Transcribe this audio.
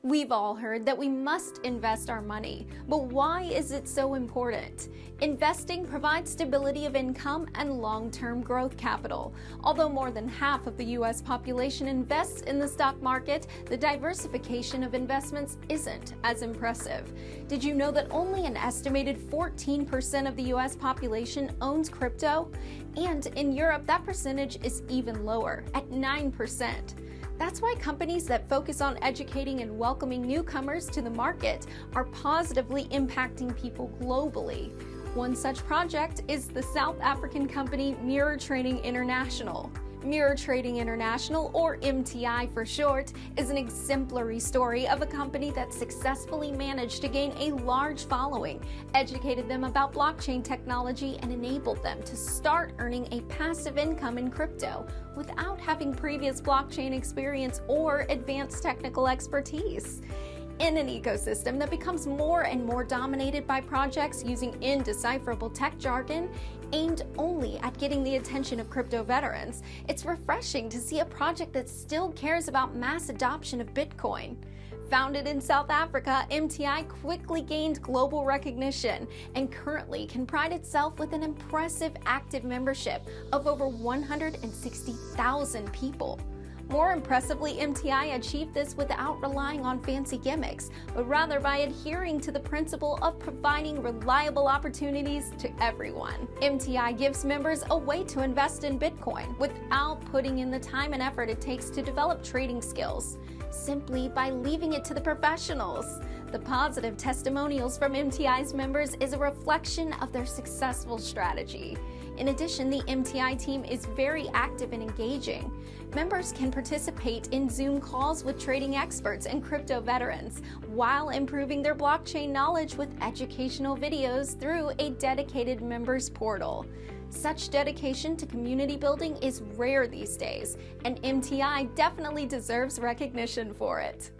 We've all heard that we must invest our money, but why is it so important? Investing provides stability of income and long-term growth capital. Although more than half of the U.S. population invests in the stock market, the diversification of investments isn't as impressive. Did you know that only an estimated 14% of the U.S. population owns crypto? And in Europe, that percentage is even lower, at 9%. That's why companies that focus on educating and welcoming newcomers to the market are positively impacting people globally. One such project is the South African company Mirror Trading International. Mirror Trading International, or MTI for short, is an exemplary story of a company that successfully managed to gain a large following, educated them about blockchain technology, and enabled them to start earning a passive income in crypto without having previous blockchain experience or advanced technical expertise. In an ecosystem that becomes more and more dominated by projects using indecipherable tech jargon aimed only at getting the attention of crypto veterans, it's refreshing to see a project that still cares about mass adoption of Bitcoin. Founded in South Africa, MTI quickly gained global recognition and currently can pride itself with an impressive active membership of over 160,000 people. More impressively, MTI achieved this without relying on fancy gimmicks, but rather by adhering to the principle of providing reliable opportunities to everyone. MTI gives members a way to invest in Bitcoin without putting in the time and effort it takes to develop trading skills, simply by leaving it to the professionals. The positive testimonials from MTI's members is a reflection of their successful strategy. In addition, the MTI team is very active and engaging. Members can participate in Zoom calls with trading experts and crypto veterans, while improving their blockchain knowledge with educational videos through a dedicated members portal. Such dedication to community building is rare these days, and MTI definitely deserves recognition for it.